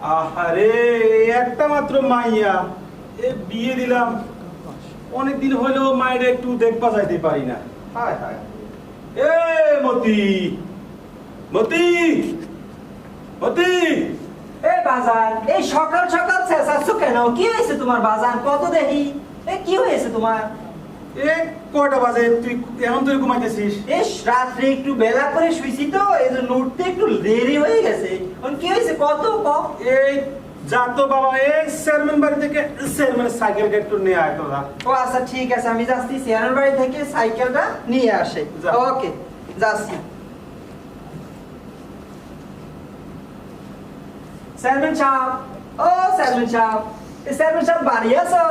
আহারে একটা মাত্র মাইয়া এ বিয়ে দিলাম অনেকদিন হলো মায়ের একটু দেখবা যাইতে পারি না। হায় হায় এ মতি মতি মতি এ বাজার এই সকাল সকাল চেঁচাচ্ছ কেন? কি হয়েছে তোমার বাজার? কত দেখি এ কি হয়েছে তোমার? এ কয়টা বাজে তুই এখন তুই ঘুমাইতেছিস? এ রাত্রে একটু বেলা করে শুইছি তো এই জন্য উঠতে একটু দেরি হয়ে গেছে। এখন কি হয়েছে কত কম? এই যা তো বাবা এই চেয়ারম্যান বাড়ি থেকে চেয়ারম্যানের সাইকেলটা একটু নিয়ে আয় তোরা। ও আচ্ছা ঠিক আছে, আমি যাচ্ছি চেয়ারম্যান বাড়ি থেকে সাইকেলটা নিয়ে আসে। যা। ওকে যাচ্ছি। চেয়ারম্যান সাহেব, ও চেয়ারম্যান সাহেব, এই চেয়ারম্যান সাহেব বাড়ি আছেন?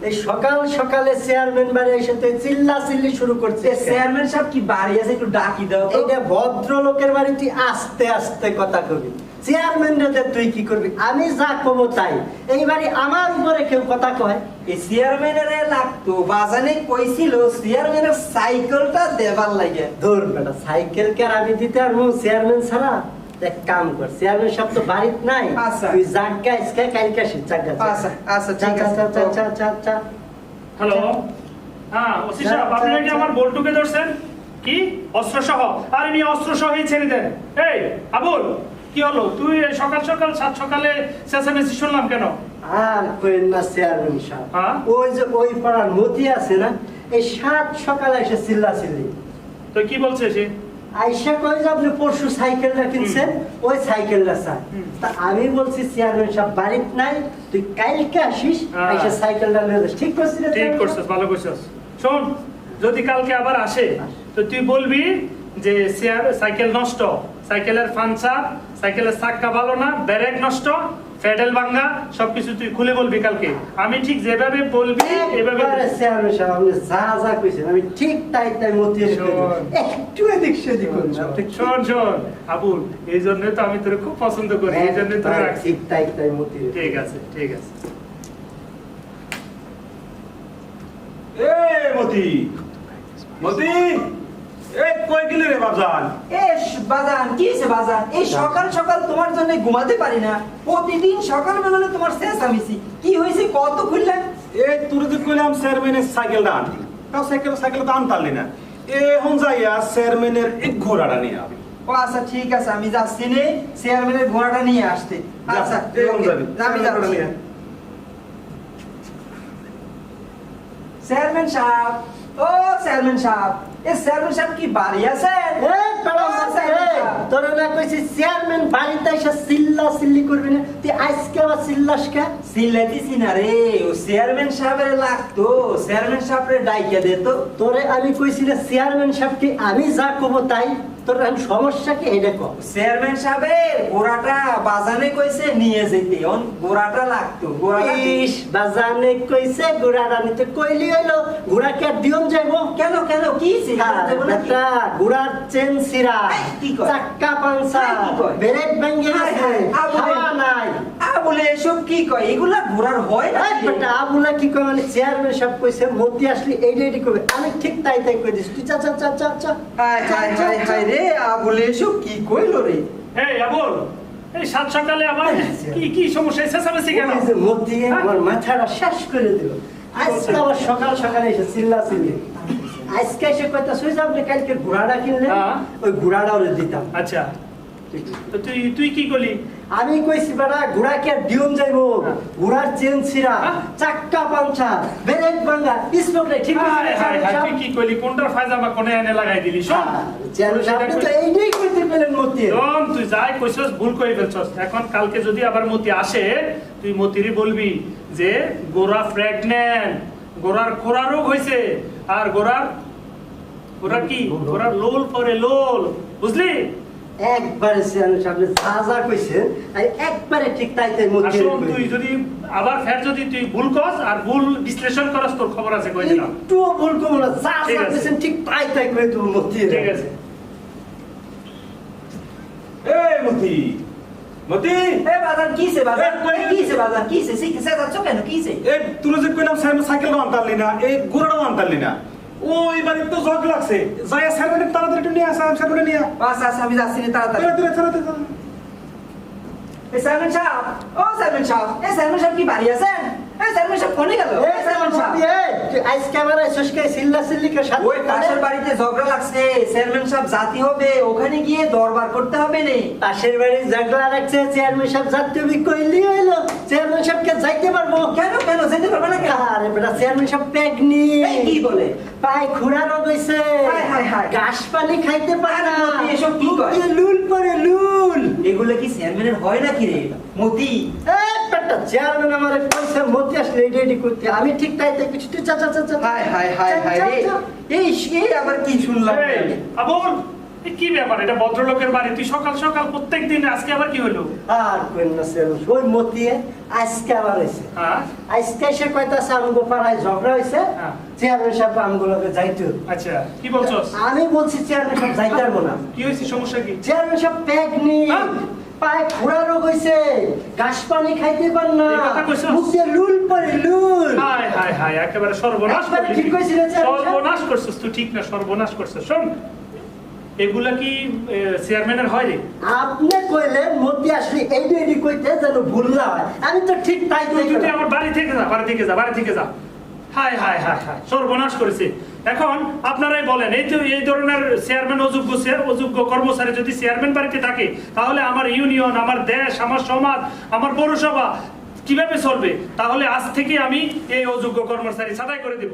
এই সকাল সকালে চেয়ারম্যান বাড়ি এসে তো চিল্লা চিল্লি শুরু করছে। চেয়ারম্যান সাহেব কি বাড়ি আছে? একটু ডাকি দাও তো। এটা ভদ্রলোকের বাড়ি, তুই আস্তে আস্তে কথা কবি। চেয়ারম্যান রে তুই কি করবি? আমি যা কব তাই। এই বাড়ি আমার উপরে কেউ কথা কয়? এই চেয়ারম্যানের লাগতো বাজানে কইছিল চেয়ারম্যানের সাইকেলটা দেবার লাগে। ধর বেটা, সাইকেল কে আর আমি দিতে পারবো চেয়ারম্যান ছাড়া? এক কাম কর, চেয়ারম্যান সব তো বাড়িতে নাই। আচ্ছা। তুই জাগা আজকে কালকে আসিস জাগা। আচ্ছা আচ্ছা ঠিক আছে। চা। হ্যালো, হ্যাঁ ওসি সাহেব, আপনি নাকি আমার বল্টুকে ধরছেন? কি অস্ত্র সহ? আর ইনি অস্ত্র সহই ছেড়ে দেন। এই আবুল, কি হলো? তুই এই সকাল সকাল সাত সকালে চেঁচামেচি শুনলাম কেন? আর কইন না চেয়ারম্যান সাহেব, হ্যাঁ? ওই যে ওই পাড়ার মতি আছে না, এই সাত সকালে এসে চিল্লা চিল্লি। তো কি বলছে সে? আইসা কই যে আপনি পরশু সাইকেলটা কিনছেন, ওই সাইকেলটা চাই। তা আমি বলছি চেয়ারম্যান সাহেব বাড়িতে নাই, তুই কালকে আসিস, হ্যাঁ। আইসা সাইকেলটা নিয়ে যাস। ঠিক করছিস না? ঠিক করছিস, ভালো করছিস। শোন, যদি কালকে আবার আসে তো তুই বলবি যে সাইকেল নষ্ট, সাইকেলের পাঞ্চার, সাইকেলের চাক্কা ভালো না, ব্রেক নষ্ট, প্যাডেল ভাঙা, সবকিছু তুই খুলে বলবি কালকে। আমি ঠিক যেভাবে বলবি এভাবে। একবারে চেয়ারম্যান সাহেব আপনি যা যা কইছেন আমি ঠিক তাই তাই মতি শোন। একটু এদিক সেদিক করুন না। আপনি শোন আবুল, এই জন্য তো আমি তোরে খুব পছন্দ করি, এই জন্য তোরে রাখছি। ঠিক তাই তাই মতি। ঠিক আছে ঠিক আছে। এ মতি মতি এ কই গেলি রে বাবজান? এ বাজান, কি হয়েছে বাজান? এই সকাল সকাল তোমার জন্য ঘুমাতে পারি না। প্রতিদিন সকাল বেলা তোমার চেঁচামেচি। কি হয়েছে কত খুললেন? এ তোরে যে কইলাম চেয়ারম্যানের সাইকেলটা আনতি, তাও সাইকেল তো আনতালি না। এখন যাইয়া চেয়ারম্যানের এক ঘোড়াটা নিয়ে আবি। ও আচ্ছা ঠিক আছে, আমি যাচ্ছি নে চেয়ারম্যানের ঘোড়াটা নিয়ে আসতে। আচ্ছা এখন যাবি আমি যাচ্ছি। চেয়ারম্যান সাহেব, ও চেয়ারম্যান সাহেব, এই চেয়ারম্যান সাহেব কি বাড়ি আছেন? তোরা না কইছিস চেয়ারম্যান বাড়িতে এসে চিল্লা চিল্লি করবি না, তুই আজকে আবার চিল্লাস কে? সিলেটিছি না রে, ও চেয়ারম্যান সাহেবের লাগতো, চেয়ারম্যান সাহেবের ডাইকা দে তো। তোরে আমি কইছি না চেয়ারম্যান সাহেবকে আমি যা কব তাই? তোর সমস্যা কি এটা কর। চেয়ারম্যান সাহেবের ঘোড়াটা বাজানে কইছে নিয়ে যেতে, অন ঘোড়াটা লাগতো। ঘোড়াটা ইস বাজানে কইছে ঘোড়াটা নিতে, কইলি হইলো ঘোড়াকে আর দিয়ন যাইবো? কেন কেন কি ছিল? বেটা ঘোড়ার চেন সিরা, কি কয়? চাক্কা পাংচা, কি কয়? ব্রেক ভেঙে গেছে, হাওয়া নাই। বলে এসব কি কয়? এগুলা ঘোড়ার হয় না? এই বেটা আবুলা কি কয় মানে চেয়ারম্যান সব কইছে মতি আসলি এইডি করবে, আমি ঠিক তাই তাই কই দিছি। তুই চা চা চা চা চা। হায় হায় হায় হায় রে, বলে এসব কি কইলো রে? এই আবুল, এই সাত সকালে আবার কি কি সমস্যা? চেঁচামেচি কেন? ওই যে মতি আমার মাথাটা শেষ করে দিল। আজকে আবার সকাল সকালে এসে চিল্লা চিল্লি। আজকে এসে কইতা সুই আপনি কালকে ঘোড়াটা কিনলেন, হ্যাঁ। ওই ঘোড়াটা ওরে দিতাম। আচ্ছা, তো তুই কি করলি? আমি কইছি বেটা ঘোড়াকে আর দিয়ন যাইবো, হ্যাঁ। ঘোড়ার চেন ছিড়া, হ্যাঁ। চাক্কা পাংচা, ব্রেক ভাঙা, স্পোর্টে ঠিক হায় হায় হায়, আছে। তুই কি করলি? কোনটার ফায়জামা কোনে এনে লাগাই দিলি? শোন, আপনি তো এইটাই কইতে পেলেন মতি। শোন, তুই যাই কইছস ভুল করে ফেলছস। এখন কালকে যদি আবার মতি আসে, তুই মতিরই বলবি যে গোরা প্রেগন্যান্ট, গোরার খোরা রোগ হইছে, আর গোরার কি? গোরার লোল পরে লোল, বুঝলি? একবারে আপনি যা যা কইছেন আর একবারে ঠিক তাই তাই মতি। আসুন, তুই যদি আবার ফের যদি তুই ভুল করস আর ভুল বিশ্লেষণ করস, তোর খবর আছে কই দিলাম। একটু ভুল করবো না, যা ঠিক যা আছে। কইছেন ঠিক তাই তাই কই দেবো মতি। ঠিক আছে। এ মতি মতি এ বাজান কিছে? বাজান এ, কই- কিছে? বাজান কিছে? শিখছে যাচ্ছ কেন? কিছে? এ তোরে যে কইলাম সাইকেলটা আনতালি না, এই ঘোড়াটাও আনতালি না। ওই বাড়িতে তো জগ লাগছে, যাইয়া চেয়ারম্যানের তাড়াতাড়ি একটু নিয়ে আসা, চেয়ারম্যানের নিয়ে আচ্ছা আচ্ছা, আমি যাচ্ছি নে তাড়াতাড়ি। তাড়াতাড়ি। এই চেয়ারম্যান সাহেব, ও চেয়ারম্যান সাহেব, এই চেয়ারম্যান সাহেব কি বাড়ি আছেন? এই চেয়ারম্যান সাহেব কোনে গেল? এই চেয়ারম্যান সাহেব, তুই আজকে আবার আইসস কে চিল্লা চিল্লি কে সাথে ওই পাশের বাড়িতে ঝগড়া লাগছে, চেয়ারম্যান সাহেব জাতি হবে, ওখানে গিয়ে দরবার করতে হবে নে। পাশের বাড়ির ঝগড়া রাখছে, চেয়ারম্যান সাহেব যাতে কইলি হইলো, চেয়ারম্যান সাহেবকে যাইতে পারবো কেন কেন যেতে পারবে না কেন? আরে বেটা চেয়ারম্যান সাহেব প্রেগনি, এই কি বলে? পায়ে খুঁড়া রোগ হইছে, হায়, হায়, হায়। ঘাস পানি খাইতে পারে না, আরে মতি, এসব কি কয়? মুখে লুল পরে লুল। এগুলো কি চেয়ারম্যানের হয় নাকি রে মতি? এই বেটা চেয়ারম্যান আমারে কইছে মতি আসলে রেডি করতে, আমি ঠিক তাইতে কিছু তুই চা চা চা চা। হায় হায় হায় হায় রে, এই এই আবার কি শুনলাম? এই, আবুল, এ কি ব্যাপার? এটা ভদ্রলোকের বাড়ি, তুই সকাল সকাল প্রত্যেকদিন, আজকে আবার কি হলো? আর কইন না চেয়ারম্যান, ওই মতিয়ে আজকে আবার হইছে, হ্যাঁ, আজকে এসে কইতাছে আমগো পাড়ায় ঝগড়া হইছে, হ্যাঁ। চেয়ারম্যান সাহেব আমগুলোকে যাইতে হবে। আচ্ছা, কি বলছস? আমি বলছি চেয়ারম্যান সাহেব যাইতে পারবো না, কি হয়েছে, সমস্যা কি? চেয়ারম্যান সাহেব প্রেগনি, হ্যাঁ? পায়ে খুঁড়া রোগ হইছে, ঘাস পানি খাইতে পার না, এই কথা কইছস? মুখে লুল পরে লুল। হায় হায় হায়, একেবারে সর্বনাশ একবারে করলি। ঠিক কইছিল চেয়ারম্যান সাহেব। সর্বনাশ করছিস তুই, ঠিক না, সর্বনাশ করছিস। শোন, এগুলা কি চেয়ারম্যানের হয় রে? আপনি কইলেন মতি আসলে এই রেডি কইতে যেন ভুল না হয়, আমি তো ঠিক তাই তুই তুই কইলাম। আমার বাড়ি থেকে যা, বাড়ি থেকে যা, বাড়ি থেকে যা। হায় হায় হায় হায়, সর্বনাশ করেছে। এখন আপনারাই বলেন, এই তো এই ধরনের চেয়ারম্যান অযোগ্য কর্মচারী যদি চেয়ারম্যান বাড়িতে থাকে, তাহলে আমার ইউনিয়ন, আমার দেশ, আমার সমাজ, আমার পৌরসভা কিভাবে চলবে? তাহলে আজ থেকে আমি এই অযোগ্য কর্মচারী ছাঁটাই করে দেব।